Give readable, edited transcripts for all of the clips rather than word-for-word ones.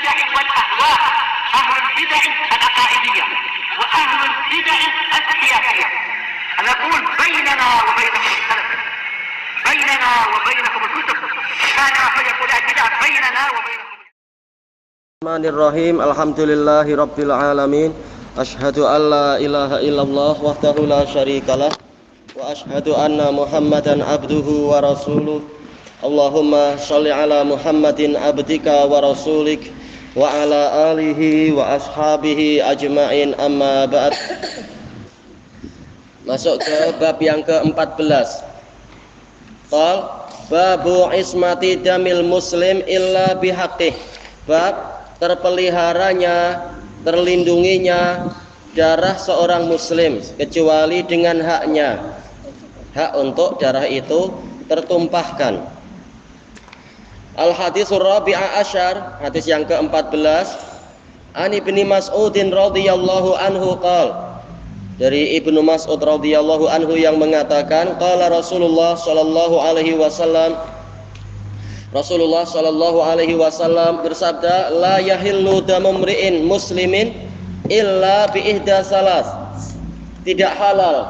البدع والأهواء، أهل البدع العقائدية وأهل البدع السياسية. نقول بيننا وبينكم السلف، بيننا وبينكم الكتب، كان فيقول البدع بيننا وبينكم. Bismillahirrahmanirrahim. Alhamdulillahi rabbil alamin. Asyhadu an la ilaha illallah wahdahu la syarikalah wa asyhadu anna Muhammadan abduhu wa rasuluh. Allahumma shalli ala Muhammadin abdika wa rasulik wa ala alihi wa ashabihi ajma'in, amma ba'd. Masuk ke bab yang ke-14. Qal babu ismati damil muslim illa bihaqqih. Bab terpeliharanya, terlindunginya darah seorang muslim kecuali dengan haknya. Hak untuk darah itu tertumpahkan. Al-haditsur rabi'a asyar, hadis yang ke-14. An Ibnu Mas'udin radhiyallahu anhu qala, dari Ibnu Mas'ud radhiyallahu anhu yang mengatakan, qala Rasulullah sallallahu alaihi wasallam, Rasulullah sallallahu alaihi wasallam bersabda, la yahillu damu mri'in muslimin illa bi ihda salas. Tidak halal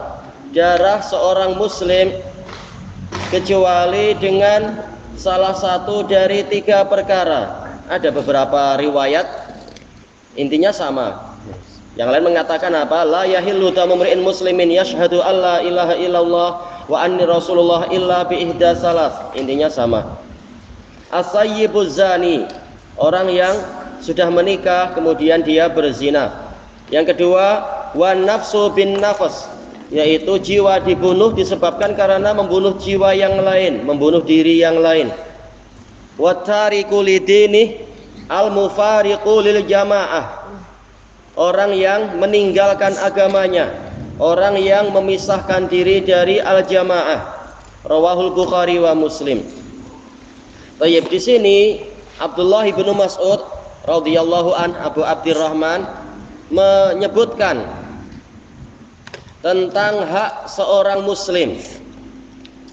darah seorang muslim kecuali dengan salah satu dari 3 perkara. Ada beberapa riwayat, intinya sama. Yang lain mengatakan apa? La yahillu damu mri'in muslimin yashhadu alla ilaha illallah wa anni rasulullah illa bi ihda salas. Intinya sama. As-sayyibuz zani, orang yang sudah menikah kemudian dia berzina. Yang kedua, wan nafsu bin nafas, yaitu jiwa dibunuh disebabkan karena membunuh jiwa yang lain, membunuh diri yang lain. Wa tariku lidini al-mufariqu lil jamaah, orang yang meninggalkan agamanya, orang yang memisahkan diri dari al-jamaah. Rawahul Bukhari wa Muslim. Baik, di sini Abdullah bin Mas'ud radhiyallahu an, Abu Abdurrahman, menyebutkan tentang hak seorang muslim.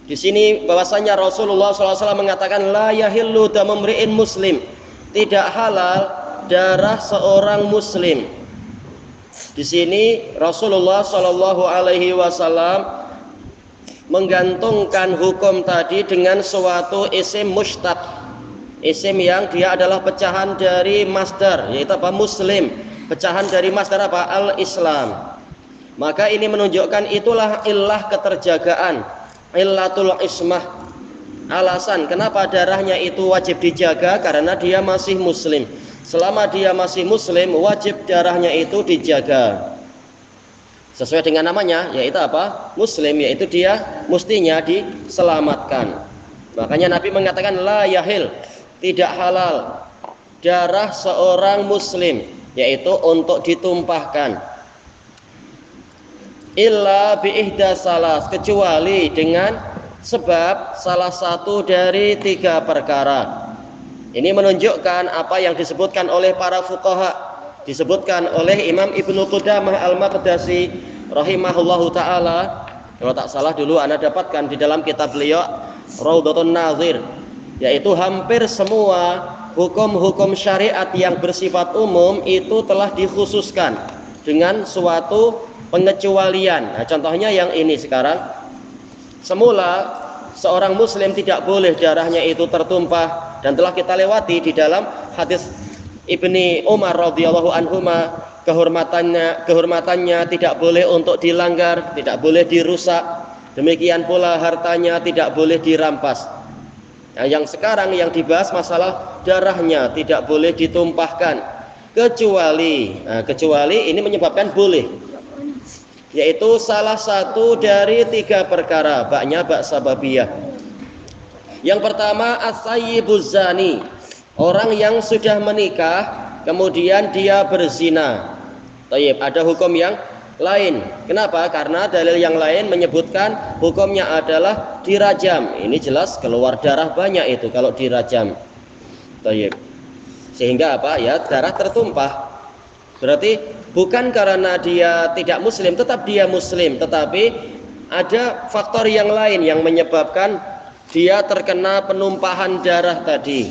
Di sini bahwasanya Rasulullah SAW mengatakan la yahillu damu mri'in muslim, tidak halal darah seorang muslim. Di sini Rasulullah Shallallahu alaihi wasallam menggantungkan hukum tadi dengan suatu isim mushtaq, isim yang dia adalah pecahan dari masdar, yaitu apa? Muslim, pecahan dari masdar apa? Al-Islam. Maka ini menunjukkan itulah illah keterjagaan, illatul ismah, alasan kenapa darahnya itu wajib dijaga, karena dia masih muslim. Selama dia masih muslim, wajib darahnya itu dijaga. Sesuai dengan namanya, yaitu apa? Muslim, yaitu dia mestinya diselamatkan. Makanya Nabi mengatakan la yahil, tidak halal darah seorang muslim, yaitu untuk ditumpahkan. Illa bi ihda salas, kecuali dengan sebab salah satu dari 3 perkara. Ini menunjukkan apa yang disebutkan oleh para fuqaha, disebutkan oleh Imam Ibnu Qudamah Al-Maqdisi rahimahullahu ta'ala. Kalau tak salah dulu Anda dapatkan di dalam kitab beliau Raudhatun Nazir, yaitu hampir semua hukum-hukum syariat yang bersifat umum itu telah dikhususkan dengan suatu pengecualian. Nah, contohnya yang ini sekarang, semula seorang muslim tidak boleh darahnya itu tertumpah, dan telah kita lewati di dalam hadis Ibni Umar radhiyallahu anhuma, kehormatannya tidak boleh untuk dilanggar, tidak boleh dirusak. Demikian pula hartanya tidak boleh dirampas. Nah, yang sekarang yang dibahas masalah darahnya tidak boleh ditumpahkan, kecuali ini menyebabkan boleh, yaitu salah satu dari 3 perkara. Baknya bak sababiyah. Yang pertama, as-sayyibuz zani, orang yang sudah menikah kemudian dia berzina. Tayyib, ada hukum yang lain. Kenapa? Karena dalil yang lain menyebutkan hukumnya adalah dirajam. Ini jelas keluar darah banyak itu kalau dirajam. Tayyib. Sehingga apa? Ya, darah tertumpah. Berarti bukan karena dia tidak muslim, tetap dia muslim, tetapi ada faktor yang lain yang menyebabkan dia terkena penumpahan darah tadi,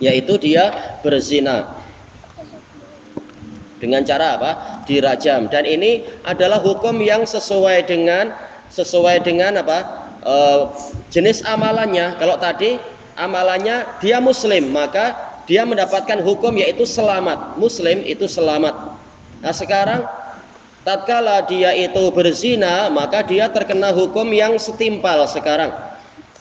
yaitu dia berzina. Dengan cara apa? Dirajam. Dan ini adalah hukum yang sesuai dengan apa? Jenis amalannya. Kalau tadi amalannya dia muslim, maka dia mendapatkan hukum yaitu selamat. Muslim itu selamat. Nah, sekarang tatkala dia itu berzina, maka dia terkena hukum yang setimpal sekarang.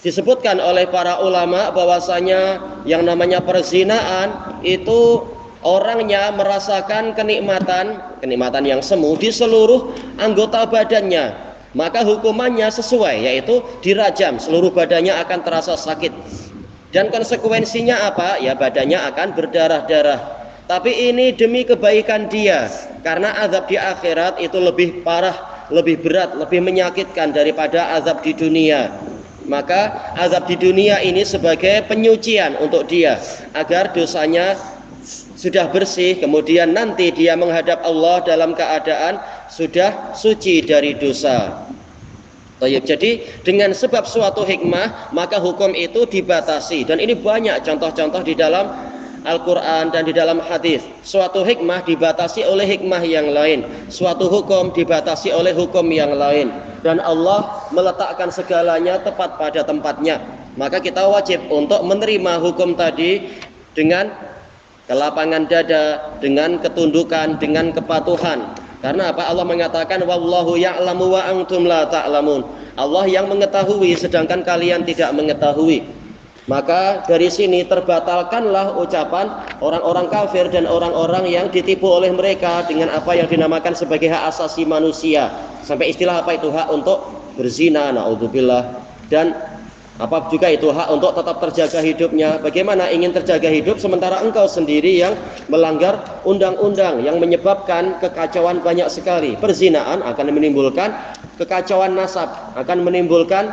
Disebutkan oleh para ulama bahwasanya yang namanya perzinaan itu orangnya merasakan kenikmatan yang semu di seluruh anggota badannya. Maka hukumannya sesuai, yaitu dirajam, seluruh badannya akan terasa sakit. Dan konsekuensinya apa? Ya, badannya akan berdarah-darah. Tapi ini demi kebaikan dia, karena azab di akhirat itu lebih parah, lebih berat, lebih menyakitkan daripada azab di dunia. Maka azab di dunia ini sebagai penyucian untuk dia, agar dosanya sudah bersih, kemudian nanti dia menghadap Allah dalam keadaan sudah suci dari dosa. Jadi dengan sebab suatu hikmah, maka hukum itu dibatasi. Dan ini banyak contoh-contoh di dalam Al-Quran dan di dalam hadis. Suatu hikmah dibatasi oleh hikmah yang lain, suatu hukum dibatasi oleh hukum yang lain. Dan Allah meletakkan segalanya tepat pada tempatnya. Maka kita wajib untuk menerima hukum tadi dengan kelapangan dada, dengan ketundukan, dengan kepatuhan. Karena apa? Allah mengatakan wallahu ya'lamu wa antum la ta'lamun. Allah yang mengetahui sedangkan kalian tidak mengetahui. Maka dari sini terbatalkanlah ucapan orang-orang kafir dan orang-orang yang ditipu oleh mereka dengan apa yang dinamakan sebagai hak asasi manusia. Sampai istilah apa itu hak untuk berzina, naudzubillah. Dan apa juga itu hak untuk tetap terjaga hidupnya. Bagaimana ingin terjaga hidup sementara engkau sendiri yang melanggar undang-undang yang menyebabkan kekacauan banyak sekali. Perzinaan akan menimbulkan kekacauan nasab, akan menimbulkan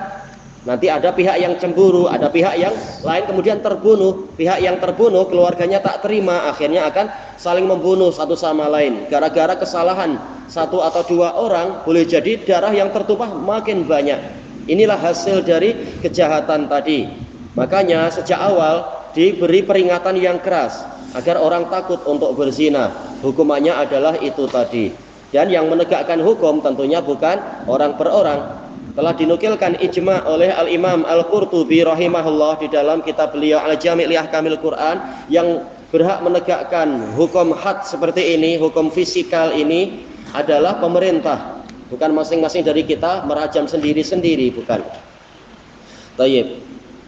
nanti ada pihak yang cemburu, ada pihak yang lain kemudian terbunuh. Pihak yang terbunuh keluarganya tak terima, akhirnya akan saling membunuh satu sama lain. Gara-gara kesalahan satu atau dua orang, boleh jadi darah yang tertumpah makin banyak. Inilah hasil dari kejahatan tadi. Makanya sejak awal diberi peringatan yang keras agar orang takut untuk berzina. Hukumannya adalah itu tadi. Dan yang menegakkan hukum tentunya bukan orang per orang. Telah dinukilkan ijma' oleh Al-Imam Al-Qurtubi rahimahullah di dalam kitab beliau Al-Jami' li Ahkamil Quran, yang berhak menegakkan hukum had seperti ini, hukum fisikal ini adalah pemerintah. Bukan masing-masing dari kita merajam sendiri-sendiri, bukan. Tayyib.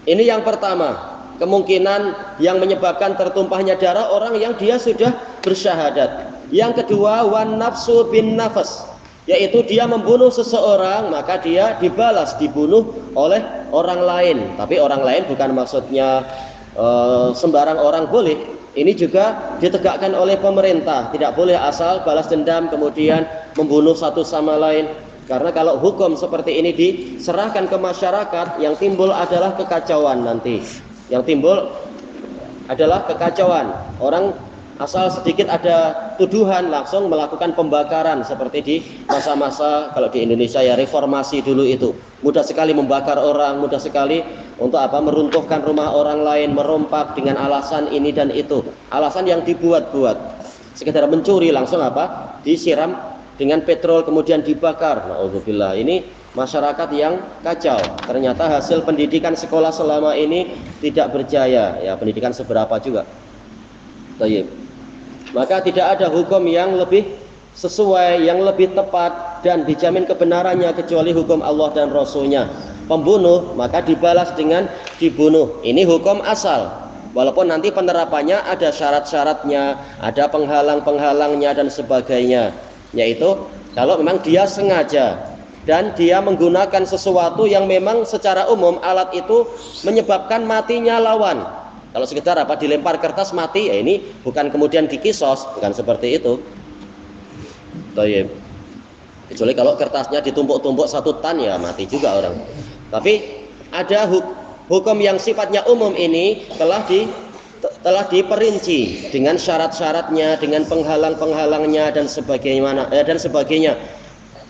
Ini yang pertama, kemungkinan yang menyebabkan tertumpahnya darah orang yang dia sudah bersyahadat. Yang kedua, wan nafsu bin nafas, yaitu dia membunuh seseorang, maka dia dibunuh oleh orang lain. Tapi orang lain bukan maksudnya sembarang orang boleh. Ini juga ditegakkan oleh pemerintah. Tidak boleh asal balas dendam kemudian membunuh satu sama lain. Karena kalau hukum seperti ini diserahkan ke masyarakat, yang timbul adalah kekacauan nanti. Yang timbul adalah kekacauan. Orang asal sedikit ada tuduhan langsung melakukan pembakaran, seperti di masa-masa kalau di Indonesia ya reformasi dulu itu. Mudah sekali membakar orang, mudah sekali untuk apa? Meruntuhkan rumah orang lain, merompak dengan alasan ini dan itu. Alasan yang dibuat-buat. Sekedar mencuri langsung apa? Disiram dengan petrol kemudian dibakar. Nauzubillah. Ini masyarakat yang kacau. Ternyata hasil pendidikan sekolah selama ini tidak berjaya. Ya, pendidikan seberapa juga. Tayyib. Maka tidak ada hukum yang lebih sesuai, yang lebih tepat dan dijamin kebenarannya kecuali hukum Allah dan Rasulnya. Pembunuh maka dibalas dengan dibunuh. Ini hukum asal. Walaupun nanti penerapannya ada syarat-syaratnya, ada penghalang-penghalangnya dan sebagainya. Yaitu kalau memang dia sengaja dan dia menggunakan sesuatu yang memang secara umum alat itu menyebabkan matinya lawan. Kalau sekedar apa dilempar kertas mati, ya ini bukan kemudian dikisos, bukan seperti itu. Tayyib. Kecuali kalau kertasnya ditumpuk-tumpuk 1 ton ya mati juga orang. Tapi ada hukum yang sifatnya umum ini telah diperinci dengan syarat-syaratnya, dengan penghalang-penghalangnya dan sebagainya.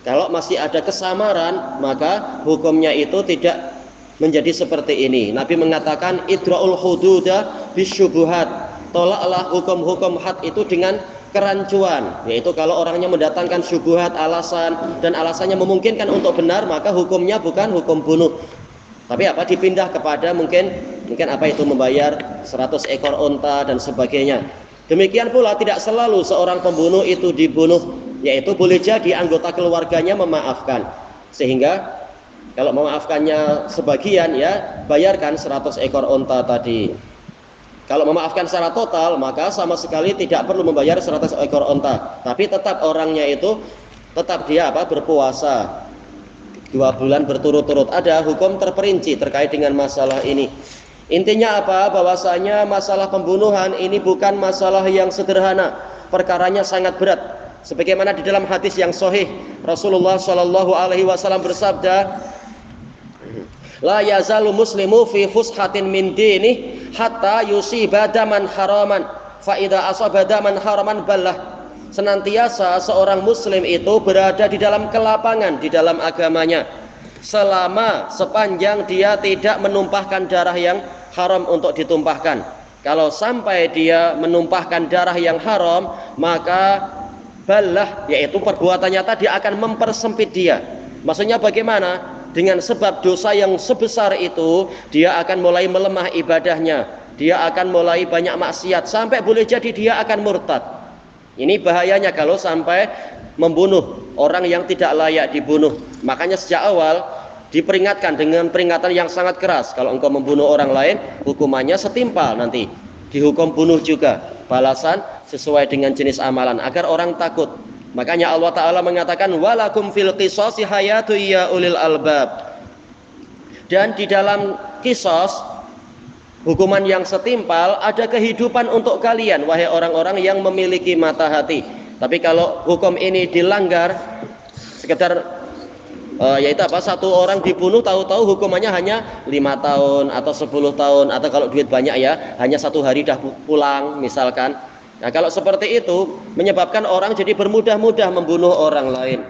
Kalau masih ada kesamaran, maka hukumnya itu tidak menjadi seperti ini. Nabi mengatakan idra'ul hududa bisyubuhat. tolaklah hukum-hukum had itu dengan kerancuan, yaitu kalau orangnya mendatangkan syubhat alasan dan alasannya memungkinkan untuk benar, maka hukumnya bukan hukum bunuh, tapi apa, dipindah kepada mungkin apa itu, membayar 100 ekor unta dan sebagainya. Demikian pula tidak selalu seorang pembunuh itu dibunuh, yaitu boleh jadi anggota keluarganya memaafkan, sehingga kalau memaafkannya sebagian, ya bayarkan 100 ekor unta tadi. Kalau memaafkan secara total, maka sama sekali tidak perlu membayar 100 ekor unta, tapi tetap orangnya itu tetap dia apa, berpuasa 2 bulan berturut-turut. Ada hukum terperinci terkait dengan masalah ini. Intinya apa? Bahwasanya masalah pembunuhan ini bukan masalah yang sederhana, perkaranya sangat berat. Sebagaimana di dalam hadis yang sahih, Rasulullah Shallallahu Alaihi Wasallam bersabda, la yazalu muslimu fi fushatin min dini hatta yusiba daman haraman fa idza asaba daman haraman ballah. Senantiasa seorang muslim itu berada di dalam kelapangan di dalam agamanya sepanjang dia tidak menumpahkan darah yang haram untuk ditumpahkan. Kalau sampai dia menumpahkan darah yang haram, maka ballah, yaitu perbuatannya tadi akan mempersempit dia. Maksudnya bagaimana? Dengan sebab dosa yang sebesar itu, dia akan mulai melemah ibadahnya, dia akan mulai banyak maksiat, sampai boleh jadi dia akan murtad. Ini bahayanya kalau sampai membunuh orang yang tidak layak dibunuh. Makanya sejak awal diperingatkan dengan peringatan yang sangat keras. Kalau engkau membunuh orang lain, hukumannya setimpal, nanti dihukum bunuh juga, balasan sesuai dengan jenis amalan, agar orang takut. Makanya Allah Ta'ala mengatakan walakum fil qisasi hayatu ya ulil albab. Dan di dalam kisos, hukuman yang setimpal, ada kehidupan untuk kalian, wahai orang-orang yang memiliki mata hati. Tapi kalau hukum ini dilanggar, sekedar yaitu apa, satu orang dibunuh, tahu-tahu hukumannya hanya 5 tahun atau 10 tahun, atau kalau duit banyak ya hanya 1 hari dah pulang misalkan. Nah kalau seperti itu menyebabkan orang jadi bermudah-mudah membunuh orang lain.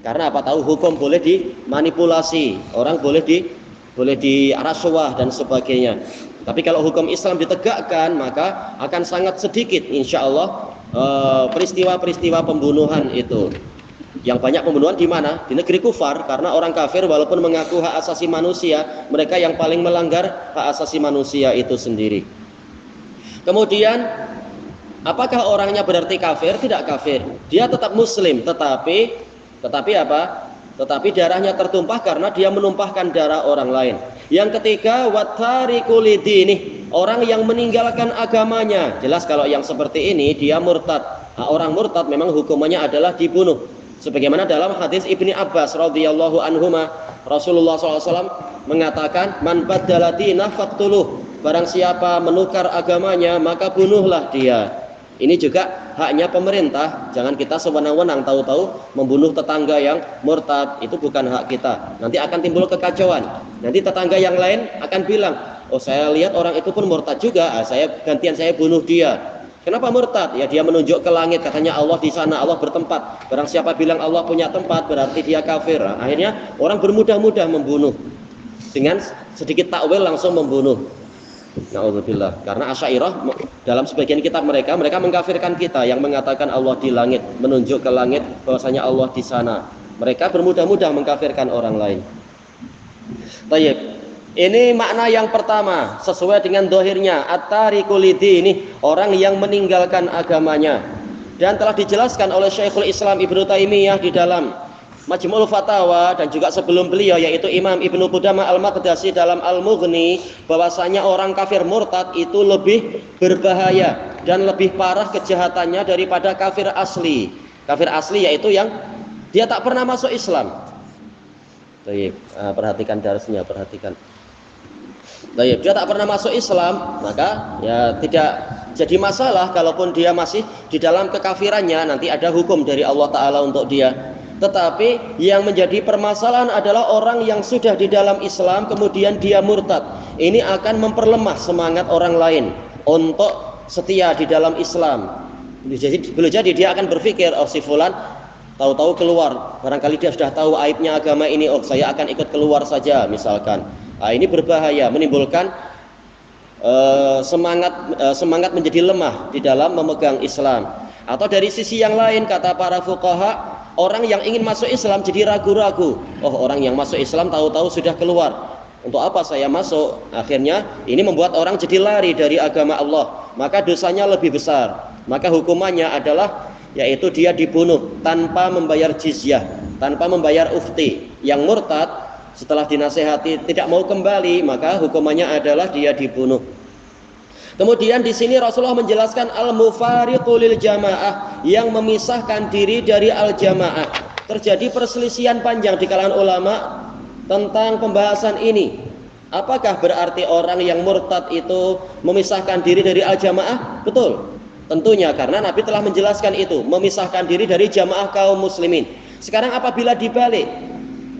Karena apa? Tahu hukum boleh dimanipulasi, orang boleh dirasuah dan sebagainya. Tapi kalau hukum Islam ditegakkan, maka akan sangat sedikit insya Allah peristiwa-peristiwa pembunuhan itu. Yang banyak pembunuhan di mana? Di negeri kufar, karena orang kafir walaupun mengaku hak asasi manusia, mereka yang paling melanggar hak asasi manusia itu sendiri. Kemudian apakah orangnya berarti kafir? Tidak kafir. Dia tetap muslim, tetapi apa? Tetapi darahnya tertumpah karena dia menumpahkan darah orang lain. Yang ketiga, wattariku lidini, orang yang meninggalkan agamanya. Jelas kalau yang seperti ini dia murtad. Nah, orang murtad memang hukumannya adalah dibunuh. Sebagaimana dalam hadis Ibni Abbas radhiyallahu anhuma, Rasulullah SAW mengatakan, man baddala dinah faqtuluh. Barang siapa menukar agamanya, maka bunuhlah dia. Ini juga haknya pemerintah. Jangan kita sewenang-wenang tahu-tahu membunuh tetangga yang murtad. Itu bukan hak kita. Nanti akan timbul kekacauan. Nanti tetangga yang lain akan bilang, oh saya lihat orang itu pun murtad juga, gantian saya bunuh dia. Kenapa murtad? Ya dia menunjuk ke langit, katanya Allah di sana, Allah bertempat. Barang siapa bilang Allah punya tempat, berarti dia kafir. Akhirnya orang bermudah-mudah membunuh. Dengan sedikit takwil langsung membunuh. Na'udzubillah. Karena Asy'ariyah dalam sebagian kitab mereka mengkafirkan kita yang mengatakan Allah di langit, menunjuk ke langit bahwasanya Allah di sana. Mereka bermudah-mudah mengkafirkan orang lain. Baik. Ini makna yang pertama sesuai dengan dohirnya, at-tariku lidini, orang yang meninggalkan agamanya. Dan telah dijelaskan oleh Syekhul Islam Ibnu Taimiyah di dalam Majmu'ul Fatawa dan juga sebelum beliau, yaitu Imam Ibnu Qudamah Al-Maqdisi dalam Al-Mughni, bahwasanya orang kafir murtad itu lebih berbahaya dan lebih parah kejahatannya daripada kafir asli. Kafir asli yaitu yang dia tak pernah masuk Islam. Baik, perhatikan darasnya, perhatikan. Baik, dia tak pernah masuk Islam, maka ya tidak jadi masalah kalaupun dia masih di dalam kekafirannya, nanti ada hukum dari Allah Ta'ala untuk dia. Tetapi yang menjadi permasalahan adalah orang yang sudah di dalam Islam kemudian dia murtad. Ini akan memperlemah semangat orang lain untuk setia di dalam Islam. Boleh jadi dia akan berpikir, oh si fulan tahu-tahu keluar, barangkali dia sudah tahu aibnya agama ini, oh saya akan ikut keluar saja misalkan. Nah, ini berbahaya, menimbulkan semangat menjadi lemah di dalam memegang Islam. Atau dari sisi yang lain kata para fuqaha, orang yang ingin masuk Islam jadi ragu-ragu. Oh, orang yang masuk Islam tahu-tahu sudah keluar. Untuk apa saya masuk? Akhirnya ini membuat orang jadi lari dari agama Allah. Maka dosanya lebih besar. Maka hukumannya adalah yaitu dia dibunuh tanpa membayar jizyah, tanpa membayar ufti. Yang murtad setelah dinasehati tidak mau kembali, maka hukumannya adalah dia dibunuh. Kemudian di sini Rasulullah menjelaskan al-mufariqu lil jamaah, yang memisahkan diri dari al-jamaah. Terjadi perselisihan panjang di kalangan ulama tentang pembahasan ini. Apakah berarti orang yang murtad itu memisahkan diri dari al-jamaah? Betul. Tentunya karena Nabi telah menjelaskan itu, memisahkan diri dari jamaah kaum muslimin. Sekarang apabila dibalik,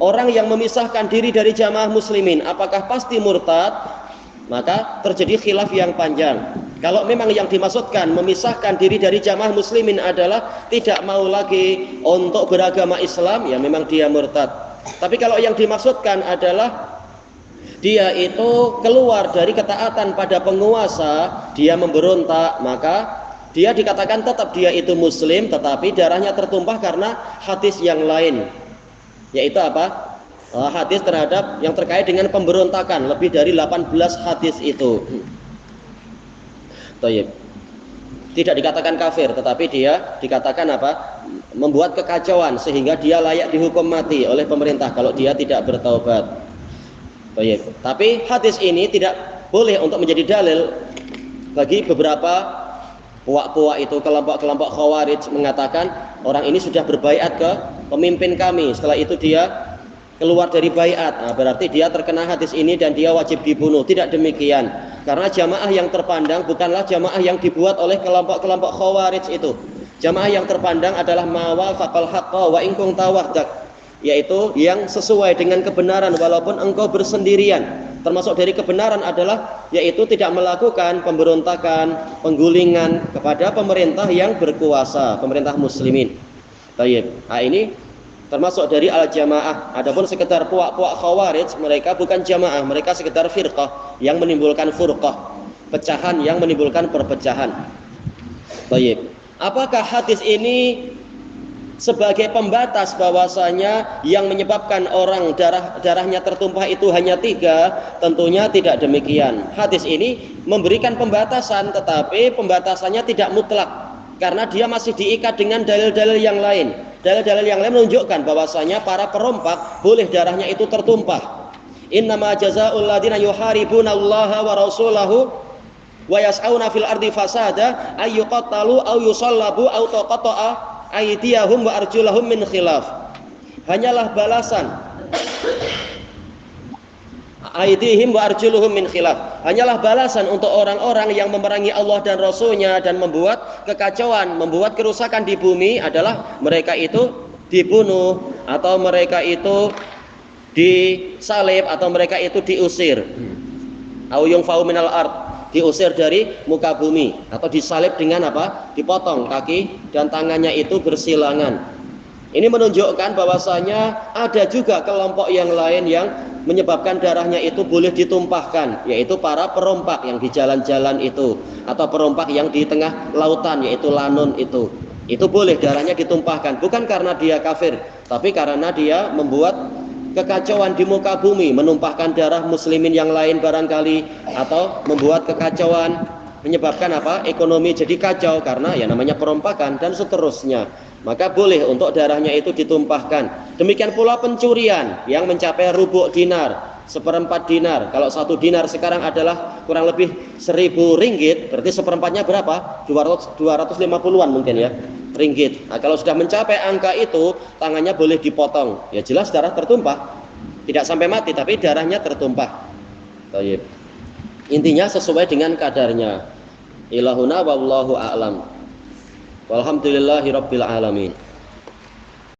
orang yang memisahkan diri dari jamaah muslimin apakah pasti murtad? Maka terjadi khilaf yang panjang. Kalau memang yang dimaksudkan memisahkan diri dari jamaah muslimin adalah tidak mau lagi untuk beragama Islam, ya memang dia murtad. Tapi kalau yang dimaksudkan adalah dia itu keluar dari ketaatan pada penguasa, dia memberontak, maka dia dikatakan tetap dia itu muslim, tetapi darahnya tertumpah karena hadis yang lain. Yaitu apa? Hadis terhadap yang terkait dengan pemberontakan, lebih dari 18 hadis itu. Tayyib. Tidak dikatakan kafir, tetapi dia dikatakan apa? Membuat kekacauan sehingga dia layak dihukum mati oleh pemerintah kalau dia tidak bertaubat. Tayyib. Tapi hadis ini tidak boleh untuk menjadi dalil bagi beberapa puak-puak itu, kelompok-kelompok Khawarij mengatakan orang ini sudah berbaiat ke pemimpin kami, setelah itu dia keluar dari baiat, berarti dia terkena hadis ini dan dia wajib dibunuh. Tidak demikian, karena jamaah yang terpandang bukanlah jamaah yang dibuat oleh kelompok-kelompok Khawarij itu. Jamaah yang terpandang adalah mawafaqal haqqa wa in kunta wahdak, yaitu yang sesuai dengan kebenaran walaupun engkau bersendirian. Termasuk dari kebenaran adalah yaitu tidak melakukan pemberontakan, penggulingan kepada pemerintah yang berkuasa, pemerintah muslimin. Baik. Nah, ini termasuk dari al-jamaah. Adapun sekedar puak-puak Khawarij, mereka bukan jamaah, mereka sekedar firqah yang menimbulkan furqah, pecahan yang menimbulkan perpecahan. Baik. Apakah hadis ini sebagai pembatas bahwasanya yang menyebabkan orang darahnya tertumpah itu hanya 3? Tentunya tidak demikian. Hadis ini memberikan pembatasan, tetapi pembatasannya tidak mutlak karena dia masih diikat dengan dalil-dalil yang lain. Dalil-dalil yang lain menunjukkan bahwasanya para perompak boleh darahnya itu tertumpah. Innama jazaa'ul ladzina yuharibuna Allaha wa rasulahu wa yas'auna fil ardi fasada ay yuqattalu aw yusallabu aw tuqatta'a aydiyahum wa arjulahum min khilaf. Hanyalah balasan aydihim wa arjuluhum min khilaf. Hanyalah balasan untuk orang-orang yang memerangi Allah dan Rasulnya dan membuat kekacauan, membuat kerusakan di bumi adalah mereka itu dibunuh, atau mereka itu disalib, atau mereka itu diusir. Au yungfau minal ard, diusir dari muka bumi, atau disalib dengan apa? Dipotong kaki dan tangannya itu bersilangan. Ini menunjukkan bahwasanya ada juga kelompok yang lain yang menyebabkan darahnya itu boleh ditumpahkan, yaitu para perompak yang di jalan-jalan itu, atau perompak yang di tengah lautan, yaitu lanun itu. Itu boleh darahnya ditumpahkan, bukan karena dia kafir, tapi karena dia membuat kekacauan di muka bumi, menumpahkan darah muslimin yang lain barangkali, atau membuat kekacauan, menyebabkan apa? Ekonomi jadi kacau karena ya namanya perompakan dan seterusnya. Maka boleh untuk darahnya itu ditumpahkan. Demikian pula pencurian yang mencapai rubuk dinar, 1/4 dinar. Kalau 1 dinar sekarang adalah kurang lebih 1.000 ringgit, berarti 1/4-nya berapa? 250-an mungkin ya, ringgit. Nah, kalau sudah mencapai angka itu, tangannya boleh dipotong. Ya jelas darah tertumpah. Tidak sampai mati, tapi darahnya tertumpah. Baik. Intinya sesuai dengan kadarnya. Ilahuna wallahu a'lam. Walhamdulillahi rabbil alamin.